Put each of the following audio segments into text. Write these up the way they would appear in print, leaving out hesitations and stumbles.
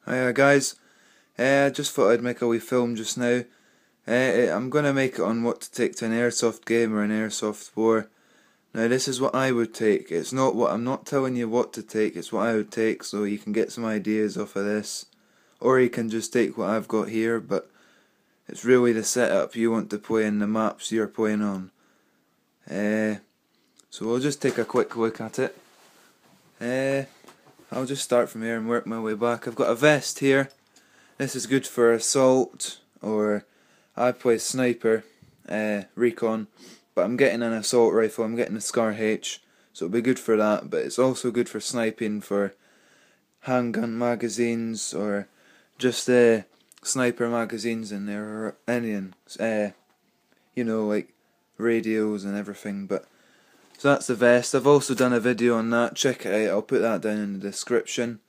Hiya guys, I just thought I'd make a wee film just now. I'm going to make it on what to take to an airsoft game or an airsoft war. Now this is what I would take. I'm not telling you what to take, it's what I would take, so you can get some ideas off of this. Or you can just take what I've got here, but it's really the setup you want to play in the maps you're playing on. So we'll just take a quick look at it. I'll just start from here and work my way back. I've got a vest here. This is good for assault, or I play sniper, recon, but I'm getting an assault rifle, I'm getting a Scar H, so it'll be good for that, but it's also good for sniping, for handgun magazines, or just sniper magazines in there, or anything, like radios and everything. But so that's the vest. I've also done a video on that, check it out, I'll put that down in the description.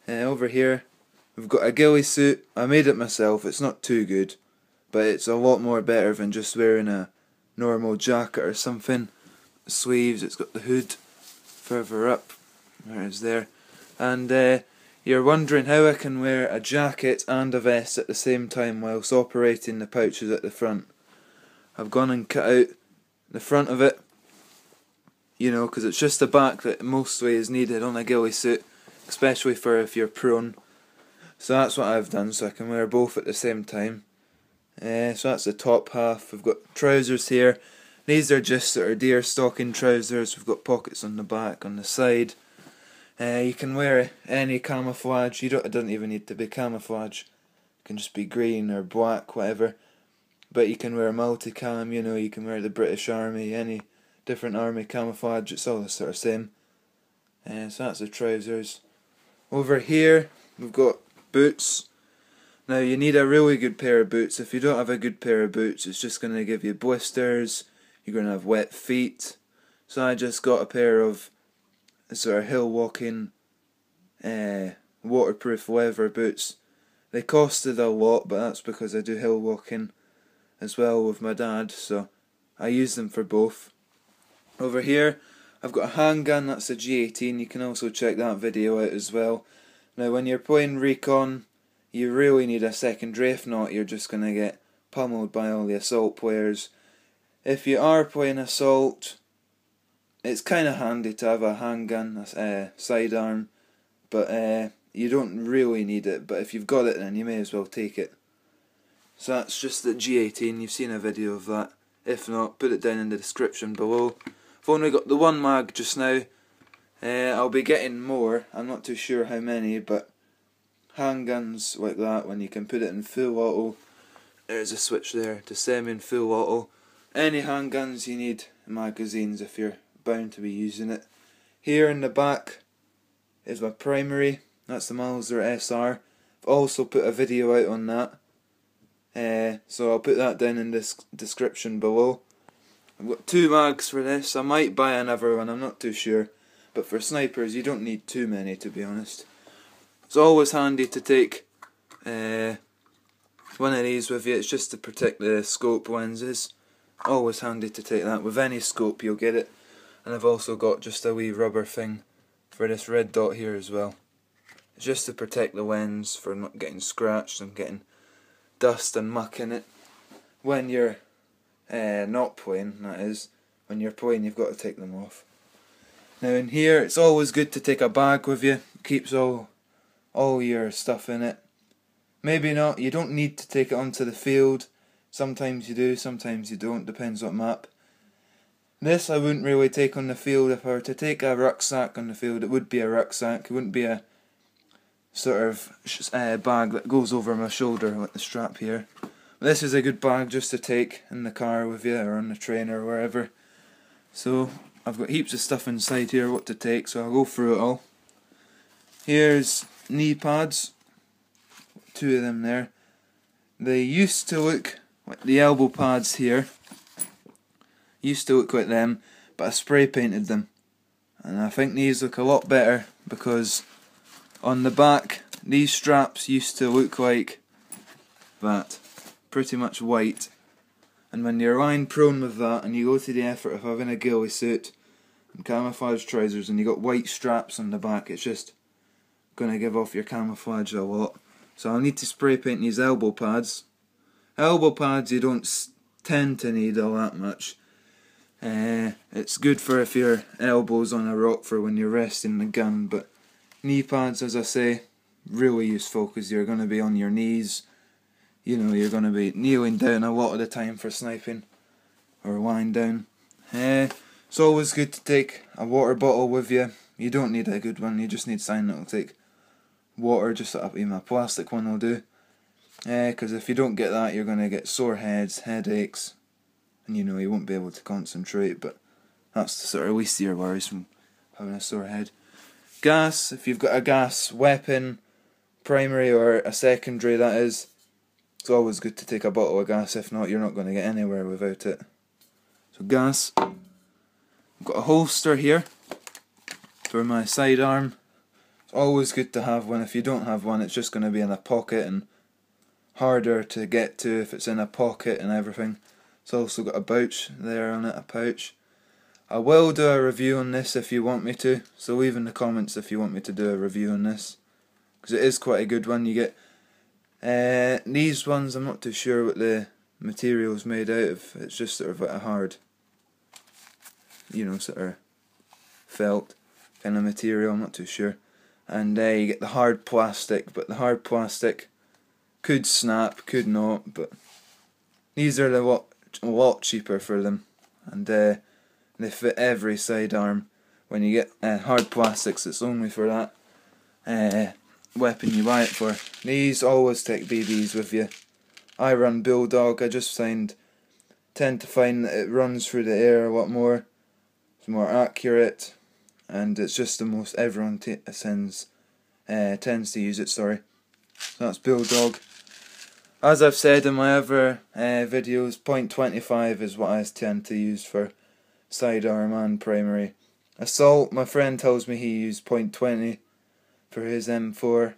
Over here we've got a ghillie suit. I made it myself, it's not too good, but it's a lot more better than just wearing a normal jacket or something. The sleeves, it's got the hood further up, there it is there. And you're wondering how I can wear a jacket and a vest at the same time whilst operating the pouches at the front. I've gone and cut out the front of it, because it's just the back that mostly is needed on a ghillie suit, especially for if you're prone. So that's what I've done, so I can wear both at the same time. So that's the top half. We've got trousers here. These are just sort of deer stalking trousers. We've got pockets on the back, on the side. You can wear any camouflage. It doesn't even need to be camouflage. It can just be green or black, whatever. But you can wear multicam, you can wear the British Army, any different army camouflage, it's all the sort of same. So that's the trousers. Over here we've got boots. Now you need a really good pair of boots. If you don't have a good pair of boots, it's just going to give you blisters, you're going to have wet feet. So I just got a pair of sort of hill walking waterproof leather boots. They costed a lot, but that's because I do hill walking as well with my dad, so I use them for both. Over here I've got a handgun, that's a G18, you can also check that video out as well. Now when you're playing recon, you really need a secondary, if not you're just going to get pummeled by all the assault players. If you are playing assault, it's kind of handy to have a handgun, a sidearm, but you don't really need it, but if you've got it then you may as well take it. So that's just the G18, you've seen a video of that. If not, put it down in the description below. I've only got the one mag just now. I'll be getting more, I'm not too sure how many, but handguns like that, when you can put it in full auto, there's a switch there to semi in full auto. Any handguns you need magazines if you're bound to be using it. Here in the back is my primary, that's the Mauser SR. I've also put a video out on that, so I'll put that down in this description below. I've got 2 mags for this. I might buy another one, I'm not too sure, but for snipers you don't need too many, to be honest. It's always handy to take one of these with you, it's just to protect the scope lenses. Always handy to take that, with any scope you'll get it. And I've also got just a wee rubber thing for this red dot here as well. It's just to protect the lens for not getting scratched and getting dust and muck in it. When you're not playing, that is. When you're playing you've got to take them off. Now in here it's always good to take a bag with you. It keeps all your stuff in it. Maybe not, you don't need to take it onto the field. Sometimes you do, sometimes you don't, depends what map. This I wouldn't really take on the field. If I were to take a rucksack on the field, it would be a rucksack. It wouldn't be a sort of bag that goes over my shoulder like the strap here. But this is a good bag just to take in the car with you or on the train or wherever. So I've got heaps of stuff inside here what to take, so I'll go through it all. Here's knee pads, 2 of them there. They used to look like the elbow pads here. Used to look like them, but I spray painted them. And I think these look a lot better because on the back these straps used to look like that, pretty much white. And when you're lying prone with that and you go to the effort of having a ghillie suit and camouflage trousers and you got white straps on the back, it's just gonna give off your camouflage a lot. So I'll need to spray paint these elbow pads. Elbow pads you don't tend to need all that much. It's good for if your elbow's on a rock for when you're resting the gun, but knee pads, as I say, really useful because you're going to be on your knees. You know, you're going to be kneeling down a lot of the time for sniping, or lying down. It's always good to take a water bottle with you. You don't need a good one, you just need something that'll take water, just even a plastic one will do. Because if you don't get that, you're going to get sore heads, headaches, and you know, you won't be able to concentrate, but that's the sort of least of your worries from having a sore head. Gas, if you've got a gas weapon, primary or a secondary that is, it's always good to take a bottle of gas, if not you're not going to get anywhere without it. So gas, I've got a holster here for my sidearm. It's always good to have one. If you don't have one, it's just going to be in a pocket and harder to get to if it's in a pocket and everything. It's also got a pouch there on it, a pouch. I will do a review on this if you want me to, so leave in the comments if you want me to do a review on this, because it is quite a good one. You get these ones, I'm not too sure what the material is made out of. It's just sort of like a hard, you know, sort of felt kind of material, I'm not too sure. And you get the hard plastic, but the hard plastic could snap, could not, but these are a lot cheaper for them, and they fit every sidearm. When you get hard plastics, it's only for that weapon you buy it for. These always take BBs with you. I run Bulldog. I just tend to find that it runs through the air a lot more. It's more accurate, and it's just the most everyone tends to use it. Sorry, so that's Bulldog. As I've said in my other videos, .25 is what I tend to use for sidearm and primary. Assault, my friend tells me he used .20 for his M4,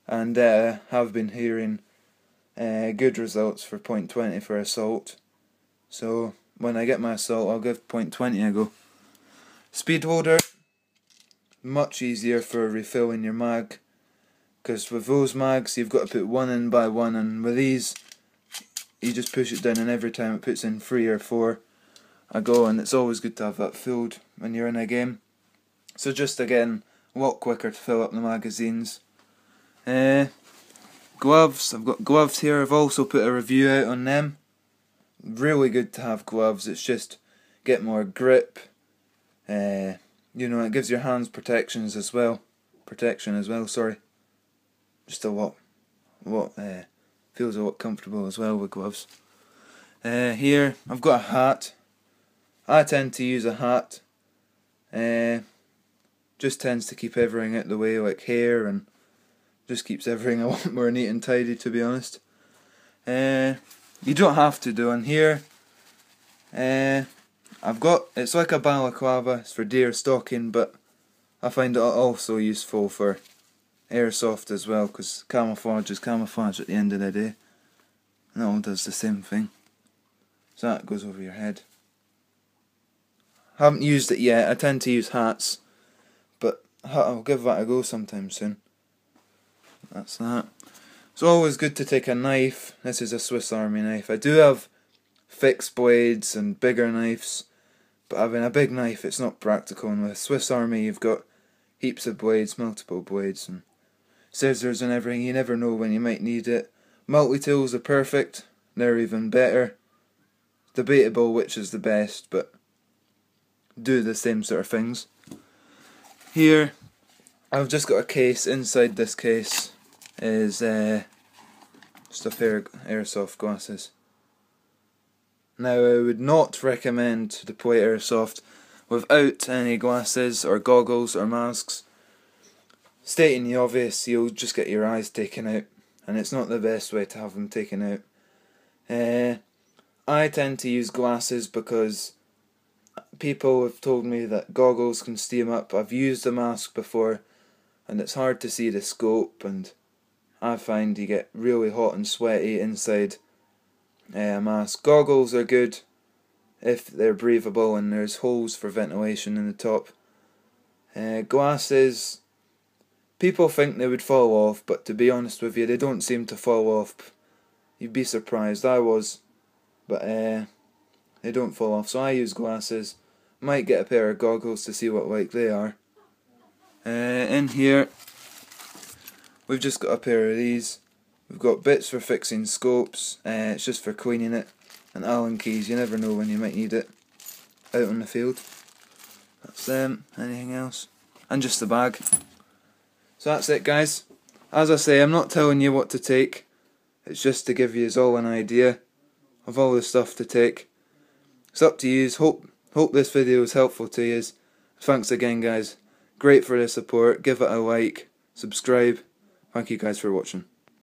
and have been hearing good results for .20 for assault. So when I get my assault, I'll give .20 a go. Speed loader, much easier for refilling your mag. Because with those mags, you've got to put one in by one, and with these, you just push it down, and every time it puts in 3 or 4 a go, and it's always good to have that filled when you're in a game. So just again, a lot quicker to fill up the magazines. Gloves, I've got gloves here. I've also put a review out on them. Really good to have gloves. It's just get more grip. You know, it gives your hands protection as well. Sorry. Just a lot feels a lot comfortable as well with gloves. Here I've got a hat. I tend to use a hat. Just tends to keep everything out the way, like hair, and just keeps everything a lot more neat and tidy, to be honest. You don't have to do one here. I've got, it's like a balaclava. It's for deer stalking, but I find it also useful for Airsoft as well, because camouflage is camouflage at the end of the day, and it all does the same thing. So that goes over your head. Haven't used it yet. I tend to use hats, but I'll give that a go sometime soon. That's that. It's always good to take a knife. This is a Swiss Army knife. I do have fixed blades and bigger knives, but having a big knife, it's not practical, and with Swiss Army you've got heaps of blades, multiple blades, and scissors and everything. You never know when you might need it. Multi-tools are perfect. They're even better. Debatable which is the best, but do the same sort of things. Here, I've just got a case. Inside this case is just a pair of Airsoft glasses. Now, I would not recommend to play Airsoft without any glasses or goggles or masks. Stating the obvious, you'll just get your eyes taken out, and it's not the best way to have them taken out. I tend to use glasses because people have told me that goggles can steam up. I've used a mask before, and it's hard to see the scope, and I find you get really hot and sweaty inside a mask. Goggles are good if they're breathable and there's holes for ventilation in the top. Glasses, People think they would fall off, but to be honest with you, they don't seem to fall off. You'd be surprised. I was, but they don't fall off. So I use glasses. Might get a pair of goggles to see what like they are. In here, we've just got a pair of these. We've got bits for fixing scopes. It's just for cleaning it. And Allen keys. You never know when you might need it out on the field. That's them. Anything else? And just the bag. So that's it, guys. As I say, I'm not telling you what to take. It's just to give you all an idea of all the stuff to take. It's up to you. Hope this video is helpful to you. Thanks again, guys. Great for the support. Give it a like. Subscribe. Thank you guys for watching.